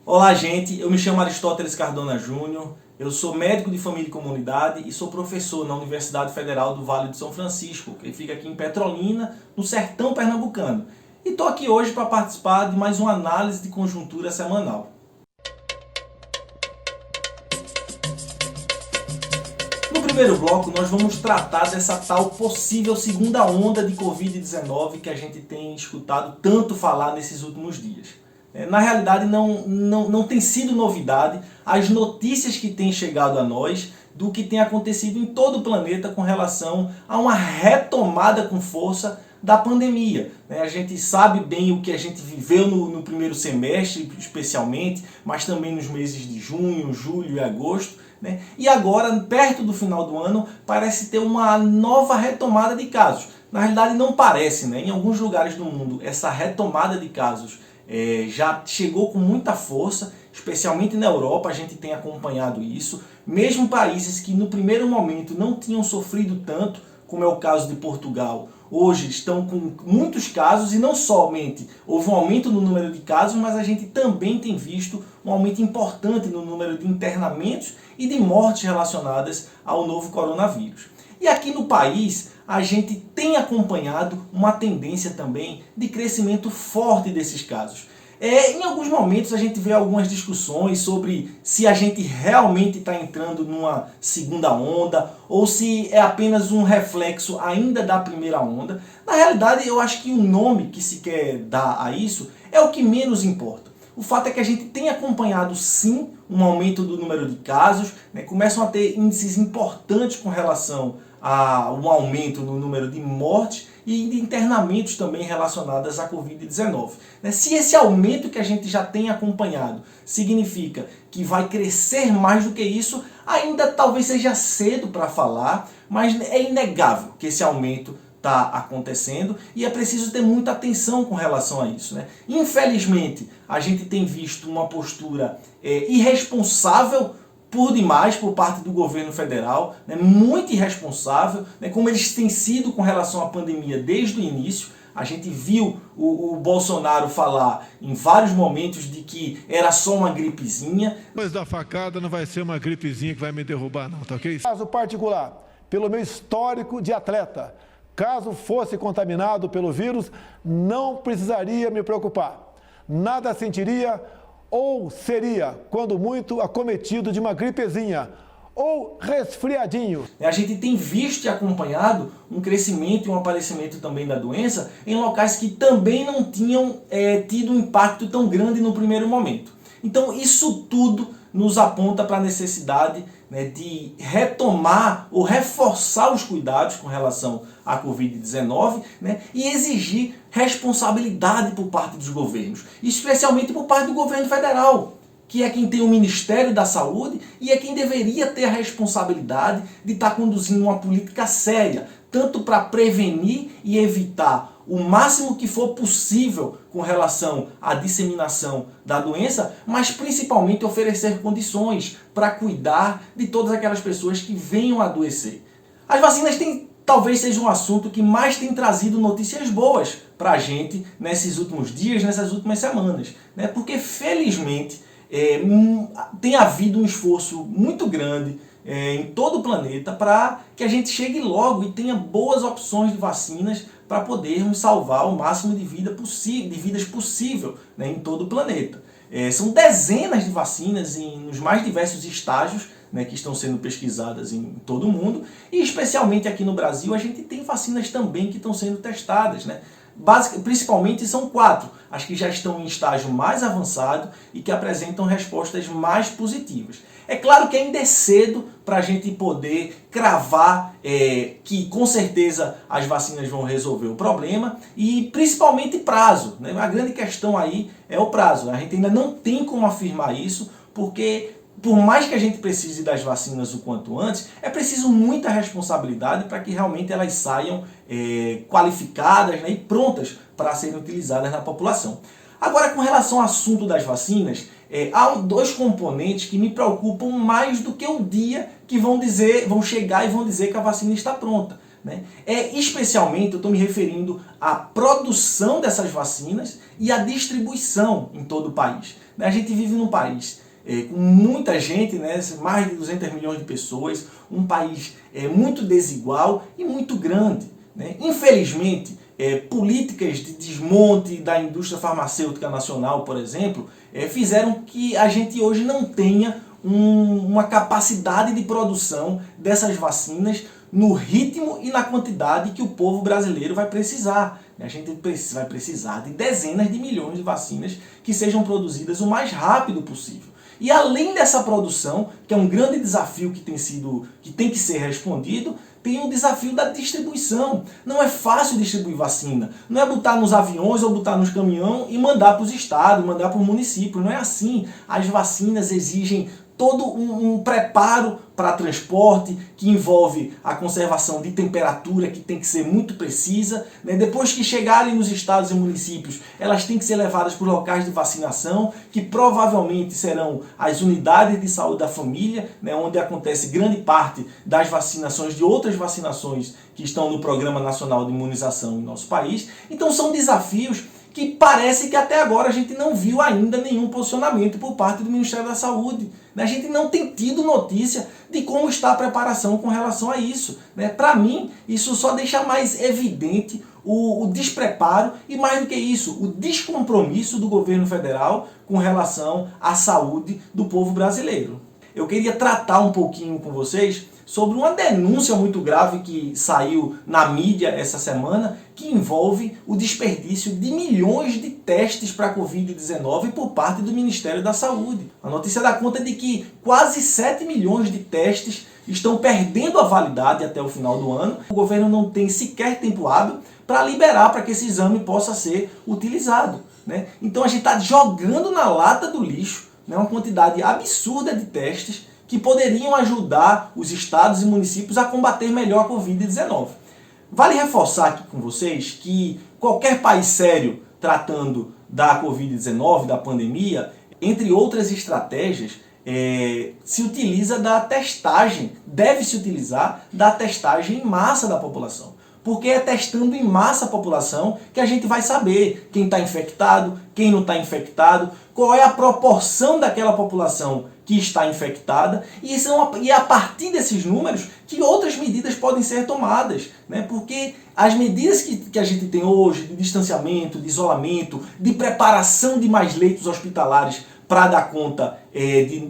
Olá, gente. Eu me chamo Aristóteles Cardona Júnior, eu sou médico de família e comunidade e sou professor na Universidade Federal do Vale do São Francisco, que fica aqui em Petrolina, no sertão pernambucano. E estou aqui hoje para participar de mais uma análise de conjuntura semanal. No primeiro bloco, nós vamos tratar dessa tal possível segunda onda de Covid-19 que a gente tem escutado tanto falar nesses últimos dias. Na realidade, não tem sido novidade as notícias que têm chegado a nós do que tem acontecido em todo o planeta com relação a uma retomada com força da pandemia. A gente sabe bem o que a gente viveu no primeiro semestre, especialmente, mas também nos meses de junho, julho e agosto. E agora, perto do final do ano, parece ter uma nova retomada de casos. Na realidade, não parece, Em alguns lugares do mundo, essa retomada de casos já chegou com muita força, especialmente na Europa, a gente tem acompanhado isso. Mesmo países que no primeiro momento não tinham sofrido tanto, como é o caso de Portugal, hoje estão com muitos casos e não somente houve um aumento no número de casos, mas a gente também tem visto um aumento importante no número de internamentos e de mortes relacionadas ao novo coronavírus. E aqui no país, a gente tem acompanhado uma tendência também de crescimento forte desses casos. Em alguns momentos a gente vê algumas discussões sobre se a gente realmente está entrando numa segunda onda ou se é apenas um reflexo ainda da primeira onda. Na realidade, eu acho que o nome que se quer dar a isso é o que menos importa. O fato é que a gente tem acompanhado sim um aumento do número de casos, começam a ter índices importantes com relação a um aumento no número de mortes e de internamentos também relacionados à Covid-19. Se esse aumento que a gente já tem acompanhado significa que vai crescer mais do que isso, ainda talvez seja cedo para falar, mas é inegável que esse aumento está acontecendo e é preciso ter muita atenção com relação a isso. Infelizmente, a gente tem visto uma postura irresponsável por demais por parte do governo federal, muito irresponsável, como eles têm sido com relação à pandemia desde o início. A gente viu o Bolsonaro falar em vários momentos de que era só uma gripezinha. Depois da facada não vai ser uma gripezinha que vai me derrubar não, tá ok? Caso particular, pelo meu histórico de atleta, caso fosse contaminado pelo vírus, não precisaria me preocupar. Nada sentiria ou seria, quando muito, acometido de uma gripezinha ou resfriadinho. A gente tem visto e acompanhado um crescimento e um aparecimento também da doença em locais que também não tinham tido um impacto tão grande no primeiro momento. Então isso tudo nos aponta para a necessidade de retomar ou reforçar os cuidados com relação à Covid-19 e exigir responsabilidade por parte dos governos, especialmente por parte do governo federal, que é quem tem o Ministério da Saúde e é quem deveria ter a responsabilidade de estar conduzindo uma política séria, tanto para prevenir e evitar o máximo que for possível com relação à disseminação da doença, mas principalmente oferecer condições para cuidar de todas aquelas pessoas que venham a adoecer. As vacinas talvez seja um assunto que mais tem trazido notícias boas para a gente nesses últimos dias, nessas últimas semanas, porque felizmente tem havido um esforço muito grande em todo o planeta para que a gente chegue logo e tenha boas opções de vacinas para podermos salvar o máximo de vidas possível em todo o planeta. São dezenas de vacinas nos mais diversos estágios que estão sendo pesquisadas em todo o mundo e especialmente aqui no Brasil a gente tem vacinas também que estão sendo testadas. Principalmente são 4, as que já estão em estágio mais avançado e que apresentam respostas mais positivas. É claro que ainda é cedo para a gente poder cravar que com certeza as vacinas vão resolver o problema e principalmente prazo. A grande questão aí é o prazo. A gente ainda não tem como afirmar isso porque por mais que a gente precise das vacinas o quanto antes, é preciso muita responsabilidade para que realmente elas saiam qualificadas e prontas para serem utilizadas na população. Agora, com relação ao assunto das vacinas, há 2 componentes que me preocupam mais do que o dia que vão chegar e vão dizer que a vacina está pronta. Especialmente, eu estou me referindo à produção dessas vacinas e à distribuição em todo o país. A gente vive num país com muita gente, né, mais de 200 milhões de pessoas, um país muito desigual e muito grande, né? Infelizmente, políticas de desmonte da indústria farmacêutica nacional, por exemplo, fizeram que a gente hoje não tenha uma capacidade de produção dessas vacinas no ritmo e na quantidade que o povo brasileiro vai precisar. A gente vai precisar de dezenas de milhões de vacinas que sejam produzidas o mais rápido possível. E além dessa produção, que é um grande desafio que tem que ser respondido, tem o desafio da distribuição. Não é fácil distribuir vacina. Não é botar nos aviões ou botar nos caminhões e mandar para os estados, mandar para o município. Não é assim. As vacinas exigem todo um preparo para transporte, que envolve a conservação de temperatura, que tem que ser muito precisa, né? Depois que chegarem nos estados e municípios, elas têm que ser levadas para os locais de vacinação, que provavelmente serão as unidades de saúde da família, né? Onde acontece grande parte das vacinações, de outras vacinações que estão no Programa Nacional de Imunização em nosso país. Então são desafios que parece que até agora a gente não viu ainda nenhum posicionamento por parte do Ministério da Saúde. A gente não tem tido notícia de como está a preparação com relação a isso. Para mim, isso só deixa mais evidente o despreparo e, mais do que isso, o descompromisso do governo federal com relação à saúde do povo brasileiro. Eu queria tratar um pouquinho com vocês sobre uma denúncia muito grave que saiu na mídia essa semana, que envolve o desperdício de milhões de testes para a Covid-19 por parte do Ministério da Saúde. A notícia dá conta de que quase 7 milhões de testes estão perdendo a validade até o final do ano. O governo não tem sequer tempo hábil para liberar para que esse exame possa ser utilizado, né? Então a gente está jogando na lata do lixo, né, uma quantidade absurda de testes que poderiam ajudar os estados e municípios a combater melhor a Covid-19. Vale reforçar aqui com vocês que qualquer país sério tratando da Covid-19, da pandemia, entre outras estratégias, se utiliza da testagem, deve se utilizar da testagem em massa da população. Porque é testando em massa a população que a gente vai saber quem está infectado, quem não está infectado, qual é a proporção daquela população que está infectada, e é a partir desses números que outras medidas podem ser tomadas, né? Porque as medidas que a gente tem hoje de distanciamento, de isolamento, de preparação de mais leitos hospitalares para dar conta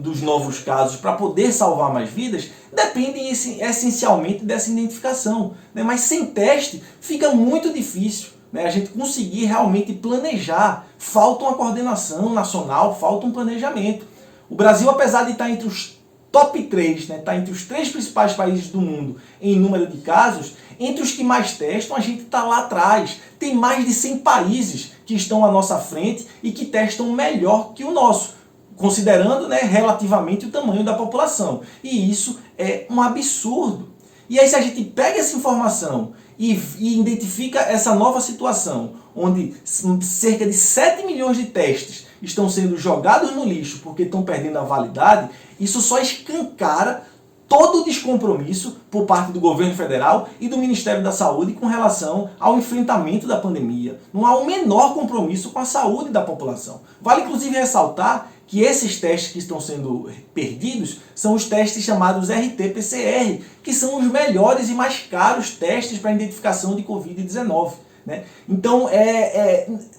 dos novos casos, para poder salvar mais vidas, dependem essencialmente dessa identificação, né? Mas sem teste fica muito difícil, né, a gente conseguir realmente planejar. Falta uma coordenação nacional, falta um planejamento. O Brasil, apesar de estar entre os top 3, né, está entre os 3 principais países do mundo em número de casos, entre os que mais testam, a gente está lá atrás. Tem mais de 100 países que estão à nossa frente e que testam melhor que o nosso, considerando, né, relativamente o tamanho da população. E isso é um absurdo. E aí, se a gente pega essa informação e identifica essa nova situação, onde cerca de 7 milhões de testes estão sendo jogados no lixo porque estão perdendo a validade, isso só escancara todo o descompromisso por parte do governo federal e do Ministério da Saúde com relação ao enfrentamento da pandemia. Não há o menor compromisso com a saúde da população. Vale inclusive ressaltar que esses testes que estão sendo perdidos são os testes chamados RT-PCR, que são os melhores e mais caros testes para identificação de Covid-19. Né? Então,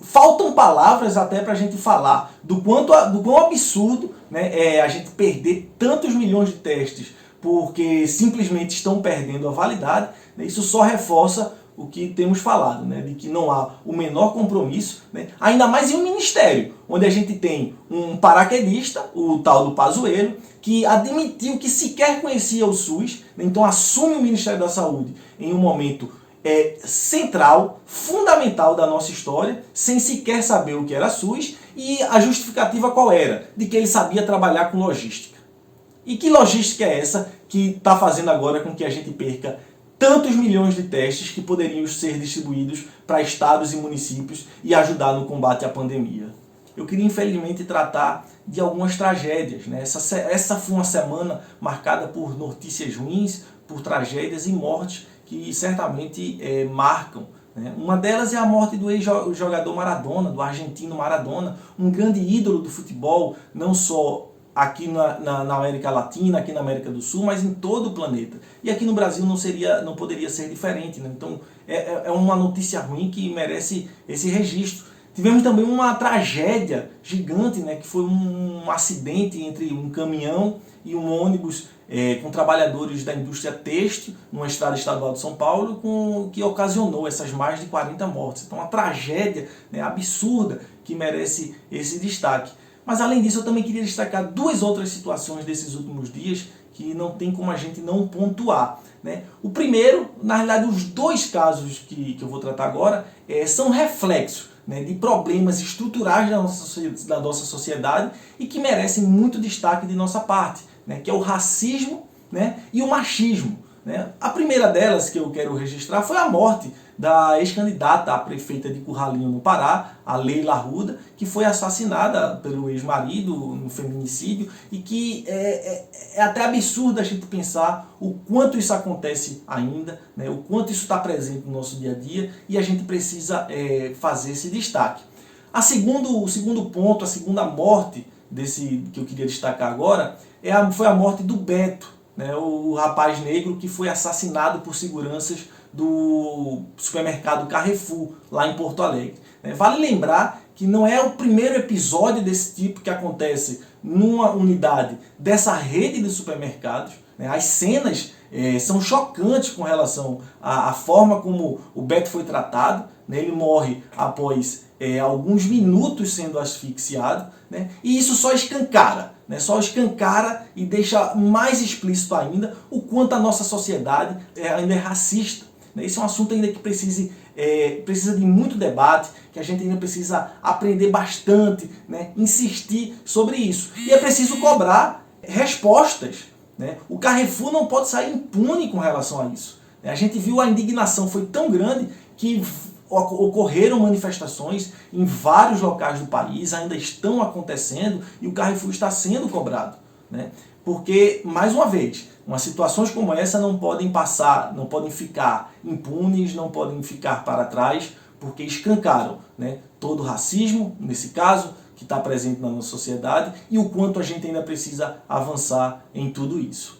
faltam palavras até para a gente falar do quão absurdo, né, a gente perder tantos milhões de testes porque simplesmente estão perdendo a validade. Né? Isso só reforça o que temos falado, né, de que não há o menor compromisso, né, ainda mais em um ministério, onde a gente tem um paraquedista, o tal do Pazuello, que admitiu que sequer conhecia o SUS, né, então assume o Ministério da Saúde em um momento central, fundamental da nossa história, sem sequer saber o que era SUS, e a justificativa qual era? De que ele sabia trabalhar com logística. E que logística é essa que está fazendo agora com que a gente perca tantos milhões de testes que poderiam ser distribuídos para estados e municípios e ajudar no combate à pandemia? Eu queria, infelizmente, tratar de algumas tragédias, né? Essa foi uma semana marcada por notícias ruins, por tragédias e mortes que certamente marcam, né? Uma delas é a morte do ex-jogador Maradona, do argentino Maradona, um grande ídolo do futebol, não só aqui na América Latina, aqui na América do Sul, mas em todo o planeta. E aqui no Brasil não poderia ser diferente, né? Então é uma notícia ruim que merece esse registro. Tivemos também uma tragédia gigante, né? Que foi um acidente entre um caminhão e um ônibus com trabalhadores da indústria têxtil, numa estrada estadual de São Paulo, que ocasionou essas mais de 40 mortes. Então uma tragédia, né, absurda que merece esse destaque. Mas além disso eu também queria destacar duas outras situações desses últimos dias que não tem como a gente não pontuar, né? O primeiro, na realidade os dois casos que eu vou tratar agora são reflexos, né, de problemas estruturais da nossa sociedade e que merecem muito destaque de nossa parte, né, que é o racismo, né, e o machismo, né? A primeira delas que eu quero registrar foi a morte da ex-candidata a prefeita de Curralinho, no Pará, a Leila Arruda, que foi assassinada pelo ex-marido no feminicídio e que é até absurdo a gente pensar o quanto isso acontece ainda, né, o quanto isso está presente no nosso dia a dia e a gente precisa fazer esse destaque. O segundo ponto, a segunda morte que eu queria destacar agora foi a morte do Beto, né, o rapaz negro que foi assassinado por seguranças do supermercado Carrefour, lá em Porto Alegre. Vale lembrar que não é o primeiro episódio desse tipo que acontece numa unidade dessa rede de supermercados. As cenas são chocantes com relação à forma como o Beto foi tratado. Ele morre após alguns minutos sendo asfixiado, né? E isso só escancara, né? Só escancara e deixa mais explícito ainda o quanto a nossa sociedade ainda é racista. Esse é um assunto ainda que precisa de muito debate, que a gente ainda precisa aprender bastante, né? Insistir sobre isso. E é preciso cobrar respostas, né? O Carrefour não pode sair impune com relação a isso. A gente viu a indignação foi tão grande que ocorreram manifestações em vários locais do país, ainda estão acontecendo e o Carrefour está sendo cobrado, né? Porque, mais uma vez, situações como essa não podem ficar impunes, não podem ficar para trás, porque escancaram, né, todo o racismo, nesse caso, que está presente na nossa sociedade e o quanto a gente ainda precisa avançar em tudo isso.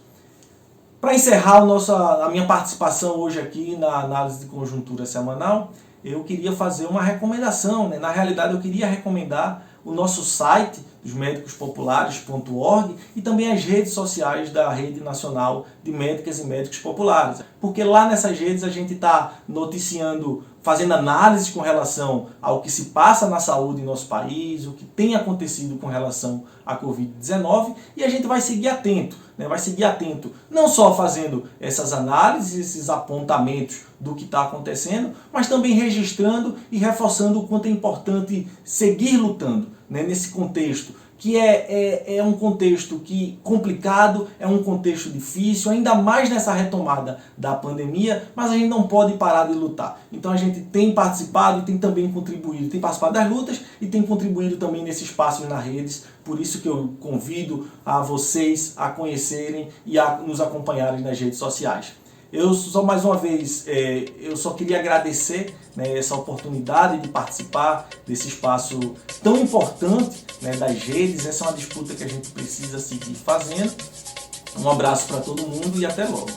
Para encerrar a minha participação hoje aqui na análise de conjuntura semanal, eu queria fazer uma recomendação, né? Na realidade eu queria recomendar o nosso site, osmédicospopulares.org, e também as redes sociais da Rede Nacional de Médicas e Médicos Populares. Porque lá nessas redes a gente está noticiando, fazendo análises com relação ao que se passa na saúde em nosso país, o que tem acontecido com relação à Covid-19, e a gente vai seguir atento, né? Vai seguir atento não só fazendo essas análises, esses apontamentos do que está acontecendo, mas também registrando e reforçando o quanto é importante seguir lutando, né, nesse contexto, que é um contexto complicado, é um contexto difícil, ainda mais nessa retomada da pandemia, mas a gente não pode parar de lutar. Então a gente tem participado e tem também contribuído, tem participado das lutas e tem contribuído também nesses espaços nas redes, por isso que eu convido a vocês a conhecerem e a nos acompanharem nas redes sociais. Eu só mais uma vez, eu só queria agradecer, né, essa oportunidade de participar desse espaço tão importante, né, das redes. Essa é uma disputa que a gente precisa seguir fazendo. Um abraço para todo mundo e até logo.